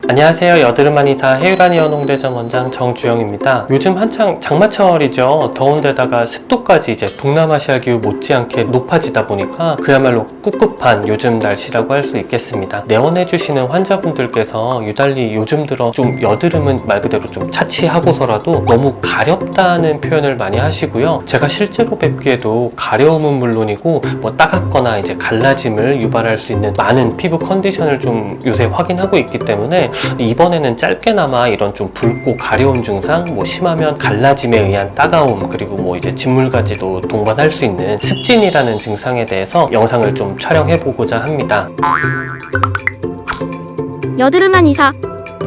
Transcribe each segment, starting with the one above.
안녕하세요. 여드름 한의사 해유라니어 농대점 원장 정주영입니다. 요즘 한창 장마철이죠. 더운데다가 습도까지 이제 동남아시아 기후 못지않게 높아지다 보니까 그야말로 꿉꿉한 요즘 날씨라고 할 수 있겠습니다. 내원해주시는 환자분들께서 유달리 요즘 들어 좀 여드름은 말 그대로 좀 차치하고서라도 너무 가렵다는 표현을 많이 하시고요. 제가 실제로 뵙기에도 가려움은 물론이고 뭐 따갑거나 이제 갈라짐을 유발할 수 있는 많은 피부 컨디션을 좀 요새 확인하고 있기 때문에 이번에는 짧게나마 이런 좀 붉고 가려운 증상, 뭐 심하면 갈라짐에 의한 따가움, 그리고 뭐 이제 진물까지도 동반할 수 있는 습진이라는 증상에 대해서 영상을 좀 촬영해 보고자 합니다. 여드름 한의사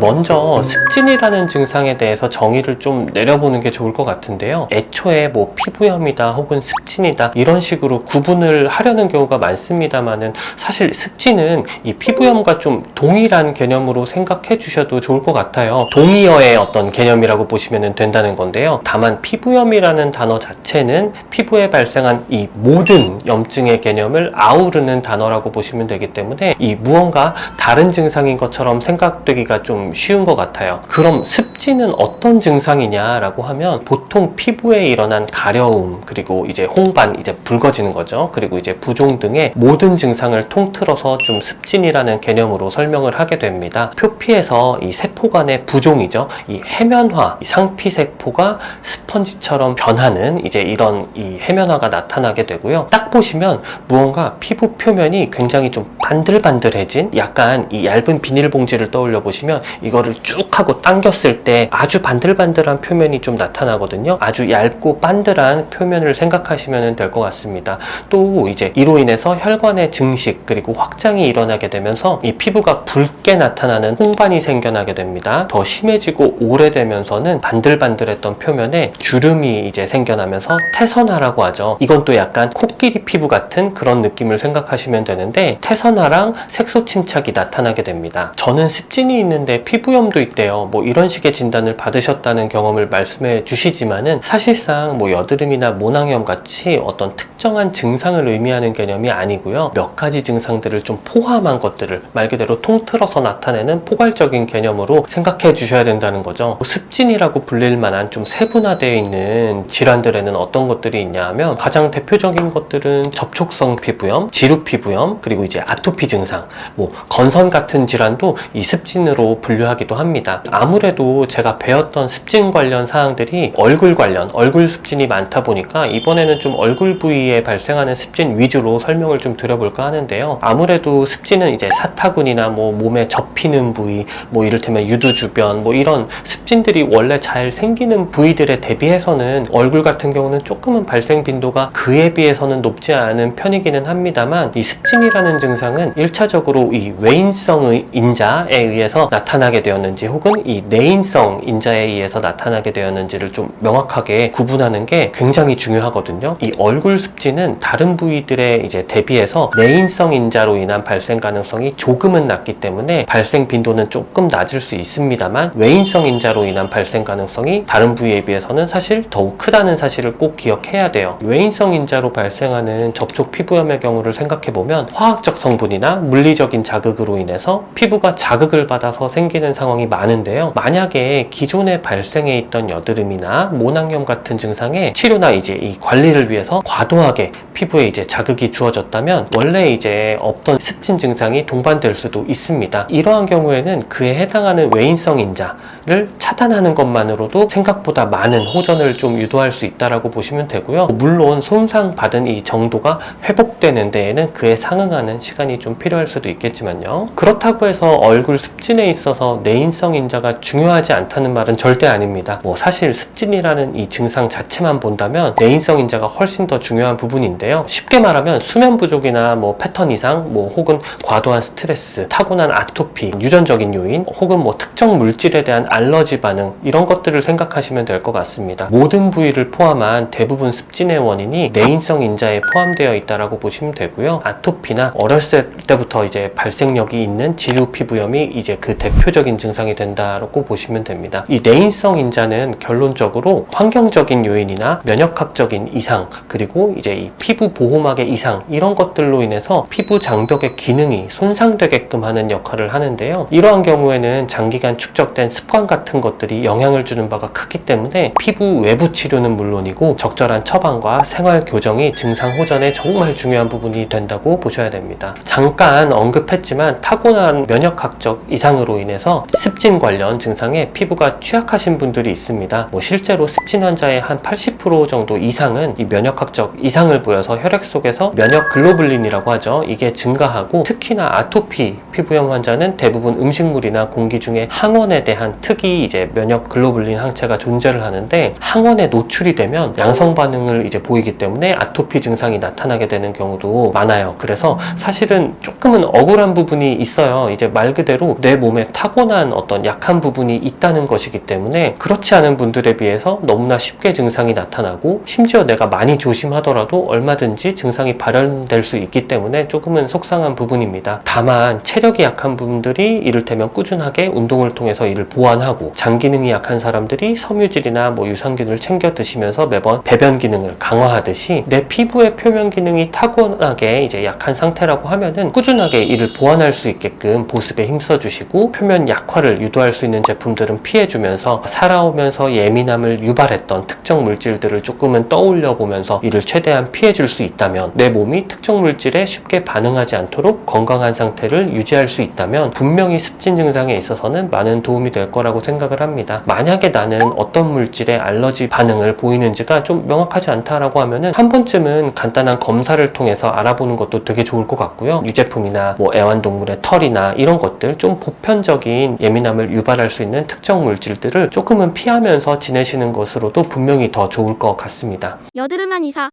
먼저 습진이라는 증상에 대해서 정의를 좀 내려보는 게 좋을 것 같은데요. 애초에 뭐 피부염이다 혹은 습진이다 이런 식으로 구분을 하려는 경우가 많습니다만은 사실 습진은 이 피부염과 좀 동일한 개념으로 생각해 주셔도 좋을 것 같아요. 동의어의 어떤 개념이라고 보시면 된다는 건데요. 다만 피부염이라는 단어 자체는 피부에 발생한 이 모든 염증의 개념을 아우르는 단어라고 보시면 되기 때문에 이 무언가 다른 증상인 것처럼 생각되기가 좀 쉬운 것 같아요. 그럼 습진은 어떤 증상이냐라고 하면 보통 피부에 일어난 가려움, 그리고 이제 홍반, 이제 붉어지는 거죠. 그리고 이제 부종 등의 모든 증상을 통틀어서 좀 습진이라는 개념으로 설명을 하게 됩니다. 표피에서 이 세포 간의 부종이죠. 이 해면화, 이 상피세포가 스펀지처럼 변하는 이제 이런 이 해면화가 나타나게 되고요. 딱 보시면 무언가 피부 표면이 굉장히 좀 반들반들해진 약간 이 얇은 비닐봉지를 떠올려 보시면 이거를 쭉 하고 당겼을 때 아주 반들반들한 표면이 좀 나타나거든요. 아주 얇고 반들한 표면을 생각하시면 될 것 같습니다. 또 이제 이로 인해서 혈관의 증식 그리고 확장이 일어나게 되면서 이 피부가 붉게 나타나는 홍반이 생겨나게 됩니다. 더 심해지고 오래되면서는 반들반들했던 표면에 주름이 이제 생겨나면서 태선화라고 하죠. 이건 또 약간 코끼리 피부 같은 그런 느낌을 생각하시면 되는데 태선화랑 색소 침착이 나타나게 됩니다. 저는 습진이 있는데 피부염도 있대요. 뭐 이런 식의 진단을 받으셨다는 경험을 말씀해 주시지만은 사실상 뭐 여드름이나 모낭염 같이 어떤 특정한 증상을 의미하는 개념이 아니고요. 몇 가지 증상들을 좀 포함한 것들을 말 그대로 통틀어서 나타내는 포괄적인 개념으로 생각해 주셔야 된다는 거죠. 습진이라고 불릴 만한 좀 세분화되어 있는 질환들에는 어떤 것들이 있냐 하면 가장 대표적인 것들은 접촉성 피부염, 지루 피부염, 그리고 이제 아토피 증상, 뭐 건선 같은 질환도 이 습진으로 분류하기도 합니다. 아무래도 제가 배웠던 습진 관련 사항들이 얼굴 관련, 얼굴 습진이 많다 보니까 이번에는 좀 얼굴 부위에 발생하는 습진 위주로 설명을 좀 드려볼까 하는데요. 아무래도 습진은 이제 사타구니나 뭐 몸에 접히는 부위, 뭐 이를테면 유두 주변, 뭐 이런 습진들이 원래 잘 생기는 부위들에 대비해서는 얼굴 같은 경우는 조금은 발생 빈도가 그에 비해서는 높지 않은 편이기는 합니다만 이 습진이라는 증상은 1차적으로 이 외인성 인자에 의해서 나타나게 되었는지 혹은 이 내인성 인자에 의해서 나타나게 되었는지를 좀 명확하게 구분하는 게 굉장히 중요하거든요. 이 얼굴 습진은 다른 부위들에 이제 대비해서 내인성 인자로 인한 발생 가능성이 조금은 낮기 때문에 발생 빈도는 조금 낮을 수 있습니다만 외인성 인자로 인한 발생 가능성이 다른 부위에 비해서는 사실 더욱 크다는 사실을 꼭 기억해야 돼요. 외인성 인자로 발생하는 접촉 피부염의 경우를 생각해 보면 화학적 성분이나 물리적인 자극으로 인해서 피부가 자극을 받아서 생기는 상황이 많은데요. 만약에 기존에 발생해 있던 여드름이나 모낭염 같은 증상에 치료나 이제 이 관리를 위해서 과도하게 피부에 이제 자극이 주어졌다면 원래 이제 없던 습진 증상이 동반될 수도 있습니다. 이러한 경우에는 그에 해당하는 외인성 인자를 차단하는 것만으로도 생각보다 많은 호전을 좀 유도할 수 있다라고 보시면 되고요. 물론 손상받은 이 정도가 회복되는 데에는 그에 상응하는 시간이 좀 필요할 수도 있겠지만요. 그렇다고 해서 얼굴 습진에 있어서 내인성 인자가 중요하지 않다는 말은 절대 아닙니다. 뭐 사실 습진이라는 이 증상 자체만 본다면 내인성 인자가 훨씬 더 중요한 부분인데요. 쉽게 말하면 수면 부족이나 뭐 패턴 이상, 뭐 혹은 과도한 스트레스, 타고난 아토피, 유전적인 요인, 혹은 뭐 특정 물질에 대한 알러지 반응 이런 것들을 생각하시면 될 것 같습니다. 모든 부위를 포함한 대부분 습진의 원인이 내인성 인자에 포함되어 있다라고 보시면 되고요. 아토피나 어렸을 때부터 이제 발생력이 있는 지루 피부염이 이제 그 대표적인 증상이 된다고 보시면 됩니다. 이 내인성 인자는 결론적으로 환경적인 요인이나 면역학적인 이상, 그리고 이제 이 피부 보호막의 이상, 이런 것들로 인해서 피부 장벽의 기능이 손상되게끔 하는 역할을 하는데요. 이러한 경우에는 장기간 축적된 습관 같은 것들이 영향을 주는 바가 크기 때문에 피부 외부 치료는 물론이고 적절한 처방과 생활 교정이 증상 호전에 정말 중요한 부분이 된다고 보셔야 됩니다. 잠깐 언급했지만 타고난 면역학적 이상으로 인해서 습진 관련 증상에 피부가 취약하신 분들이 있습니다. 실제로 습진 환자의 한 80% 정도 이상은 이 면역학적 이상을 보여서 혈액 속에서 면역 글로불린이라고 하죠. 이게 증가하고, 특히나 아토피 피부염 환자는 대부분 음식물이나 공기 중에 항원에 대한 특이 이제 면역 글로불린 항체가 존재를 하는데, 항원에 노출이 되면 양성 반응을 이제 보이기 때문에 아토피 증상이 나타나게 되는 경우도 많아요. 그래서 사실은 조금은 억울한 부분이 있어요. 이제 말 그대로 내 몸에 타고난 어떤 약한 부분이 있다는 것이기 때문에 그렇지 않은 분들에 비해서 너무나 쉽게 증상이 나타나고, 심지어 내가 많이 조심하더라도 얼마든지 증상이 발현될 수 있기 때문에 조금은 속상한 부분입니다. 다만 체력이 약한 분들이 이를테면 꾸준하게 운동을 통해서 이를 보완하고, 장 기능이 약한 사람들이 섬유질이나 유산균을 챙겨 드시면서 매번 배변 기능을 강화하듯이, 내 피부의 표면 기능이 타고나게 이제 약한 상태라고 하면은 꾸준하게 이를 보완할 수 있게끔 보습에 힘써 주시고, 표면 약화를 유도할 수 있는 제품들은 피해주면서 살아오면서 예민함을 유발했던 특정 물질들을 조금은 떠올려 보면서 이를 최대한 피해줄 수 있다면, 내 몸이 특정 물질에 쉽게 반응하지 않도록 건강한 상태를 유지할 수 있다면 분명히 습진 증상에 있어서는 많은 도움이 될 거라고 생각을 합니다. 만약에 나는 어떤 물질에 알러지 반응을 보이는지가 좀 명확하지 않다라고 하면은 한 번쯤은 간단한 검사를 통해서 알아보는 것도 되게 좋을 것 같고요. 유제품이나 애완동물의 털이나 이런 것들, 좀 보편적인 예민함을 유발할 수 있는 특정 물질들을 조금은 피하면서 지내시는 것으로도 분명히 더 좋을 것 같습니다. 여드름한 이사.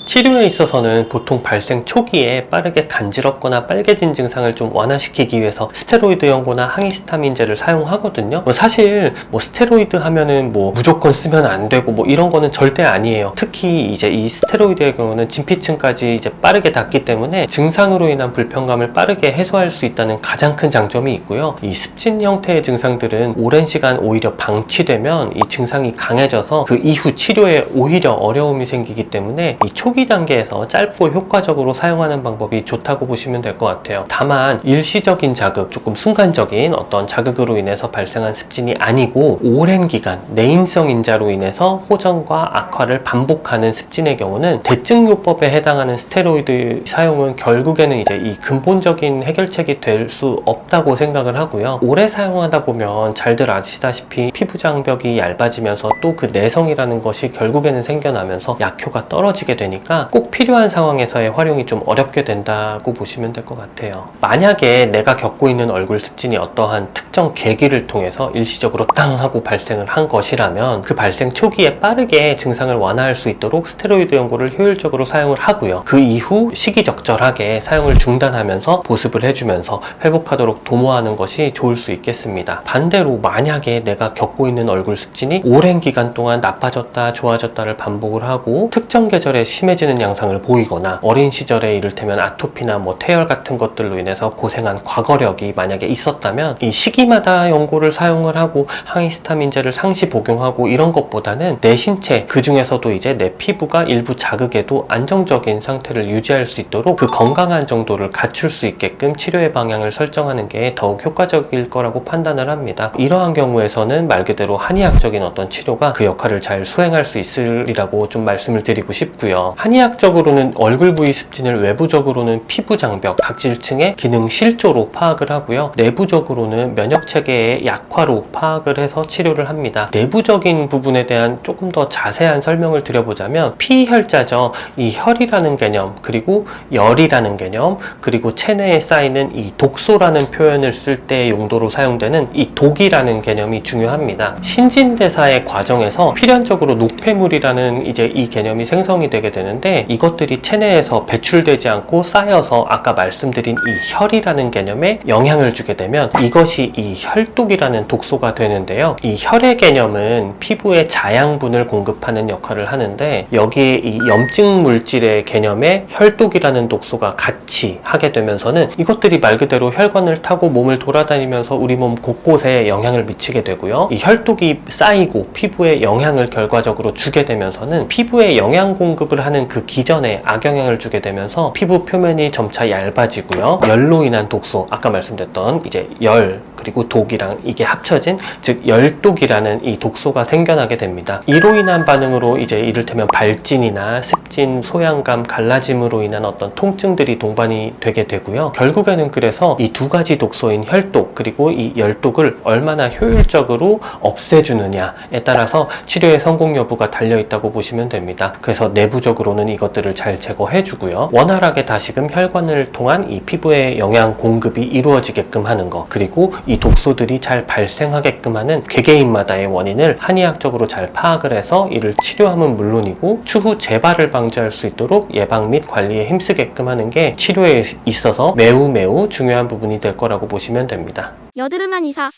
치료에 있어서는 보통 발생 초기에 빠르게 간지럽거나 빨개진 증상을 좀 완화시키기 위해서 스테로이드 연고나 항히스타민제를 사용하거든요. 사실 스테로이드 하면은 무조건 쓰면 안 되고 이런 거는 절대 아니에요. 특히 이제 이 스테로이드의 경우는 진피층까지 이제 빠르게 닿기 때문에 증상으로 인한 불편감을 빠르게 해소할 수 있다는 가장 큰 장점이 있고요. 이 습진 형태의 증상들은 오랜 시간 오히려 방치되면 이 증상이 강해져서 그 이후 치료에 오히려 어려움이 생기기 때문에 이 초기 단계에서 짧고 효과적으로 사용하는 방법이 좋다고 보시면 될 것 같아요. 다만 일시적인 자극, 조금 순간적인 어떤 자극으로 인해서 발생한 습진이 아니고 오랜 기간 내인성 인자로 인해서 호전과 악화를 반복하는 습진의 경우는 대증요법에 해당하는 스테로이드 사용은 결국에는 이제 이 근본적인 해결책이 될 수 없다고 생각을 하고요. 오래 사용하다 보면 잘들 아시다시피 피부 장벽이 얇아지면서 또 그 내성이라는 것이 결국에는 생겨나면서 약효가 떨어지게 되니까 꼭 필요한 상황에서의 활용이 좀 어렵게 된다고 보시면 될 것 같아요. 만약에 내가 겪고 있는 얼굴 습진이 어떠한 특정 계기를 통해서 일시적으로 땅 하고 발생을 한 것이라면 그 발생 초기에 빠르게 증상을 완화할 수 있도록 스테로이드 연고를 효율적으로 사용을 하고요. 그 이후 시기적절하게 사용을 중단하면서 보습을 해주면서 회복하도록 도모하는 것이 좋을 수 있겠습니다. 반대로 만약에 내가 겪고 있는 얼굴 습진이 오랜 기간 동안 나빠졌다 좋아졌다를 반복을 하고 특정 계절에 심해지는 양상을 보이거나 어린 시절에 이를테면 아토피나 태열 같은 것들로 인해서 고생한 과거력이 만약에 있었다면 이 시기마다 연고를 사용을 하고 항히스타민제를 상시 복용하고 이런 것보다는 내 신체, 그 중에서도 이제 내 피부가 일부 자극에도 안정적인 상태를 유지할 수 있도록 그 건강한 정도를 갖출 수 있게끔 치료의 방향을 설정하는 게 더욱 효과적일 거라고 판단을 합니다. 이러한 경우에서는 말 그대로 한의학적인 어떤 치료가 그 역할을 잘 수행할 수 있으리라고 좀 말씀을 드리고 싶고요. 한의학적으로는 얼굴 부위 습진을 외부적으로는 피부 장벽, 각질층의 기능 실조로 파악을 하고요. 내부적으로는 면역체계의 약화로 파악을 해서 치료를 합니다. 내부적인 부분에 대한 조금 더 자세한 설명을 드려보자면 피혈자죠. 이 혈이라는 개념, 그리고 열이라는 개념, 그리고 체내에 쌓이는 이 독소라는 표현을 쓸 때 용도로 사용되는 이 독이라는 개념이 중요합니다. 신진대사의 과정에서 필연적으로 노폐물이라는 이제 이 개념이 생성이 되게 되는데 이것들이 체내에서 배출되지 않고 쌓여서 아까 말씀드린 이 혈이라는 개념에 영향을 주게 되면 이것이 이 혈독이라는 독소가 되는데요. 이 혈의 개념은 피부에 자양분을 공급하는 역할을 하는데 여기에 이 염증 물질의 개념에 혈독이라는 독소가 같이 하게 되면서는 이것들이 말 그대로 혈관을 타고 몸을 돌아다니면서 우리 몸 곳곳에 영향을 미치게 되고요. 이 혈독이 쌓이고 피부에 영향을 결과적으로 주게 되면서는 피부에 영양 공급을 하는 그 기전에 악영향을 주게 되면서 피부 표면이 점차 얇아지고요. 열로 인한 독소, 아까 말씀드렸던 이제 열 그리고 독이랑 이게 합쳐진 즉 열독이라는 이 독소가 생겨나게 됩니다. 이로 인한 반응으로 이제 이를테면 발진이나 습진, 소양감, 갈라짐으로 인한 어떤 통증들이 동반이 되게 되고요. 결국에는 그래서 이 두 가지 독소인 혈독 그리고 이 열독을 얼마나 효율적으로 없애주느냐에 따라서 치료의 성공 여부가 달려있다고 보시면 됩니다. 그래서 내부적으로는 이것들을 잘 제거해주고요. 원활하게 다시금 혈관을 통한 이 피부의 영양 공급이 이루어지게끔 하는 것 그리고 이 독소들이 잘 발생하게끔 하는 개개인마다의 원인을 한의학적으로 잘 파악을 해서 이를 치료함은 물론이고 추후 재발을 방지할 수 있도록 예방 및 관리에 힘쓰게끔 하는 게 치료에 있어서 매우 중요한 부분이 될 거라고 보시면 됩니다. 여드름 한의사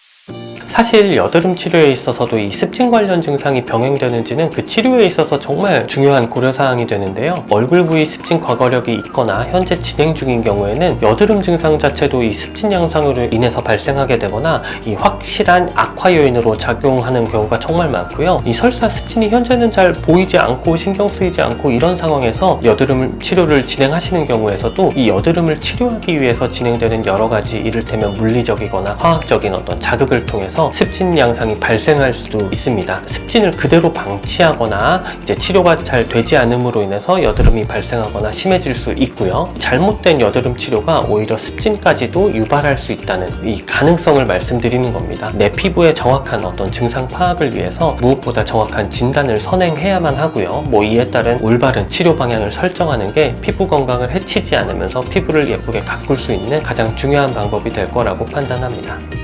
사실 여드름 치료에 있어서도 이 습진 관련 증상이 병행되는지는 그 치료에 있어서 정말 중요한 고려사항이 되는데요. 얼굴 부위 습진 과거력이 있거나 현재 진행 중인 경우에는 여드름 증상 자체도 이 습진 양상으로 인해서 발생하게 되거나 이 확실한 악화 요인으로 작용하는 경우가 정말 많고요. 이 설사 습진이 현재는 잘 보이지 않고 신경 쓰이지 않고 이런 상황에서 여드름 치료를 진행하시는 경우에서도 이 여드름을 치료하기 위해서 진행되는 여러 가지 이를테면 물리적이거나 화학적인 어떤 자극을 통해서 습진 양상이 발생할 수도 있습니다. 습진을 그대로 방치하거나 이제 치료가 잘 되지 않음으로 인해서 여드름이 발생하거나 심해질 수 있고요. 잘못된 여드름 치료가 오히려 습진까지도 유발할 수 있다는 이 가능성을 말씀드리는 겁니다. 내 피부의 정확한 어떤 증상 파악을 위해서 무엇보다 정확한 진단을 선행해야만 하고요. 이에 따른 올바른 치료 방향을 설정하는 게 피부 건강을 해치지 않으면서 피부를 예쁘게 가꿀 수 있는 가장 중요한 방법이 될 거라고 판단합니다.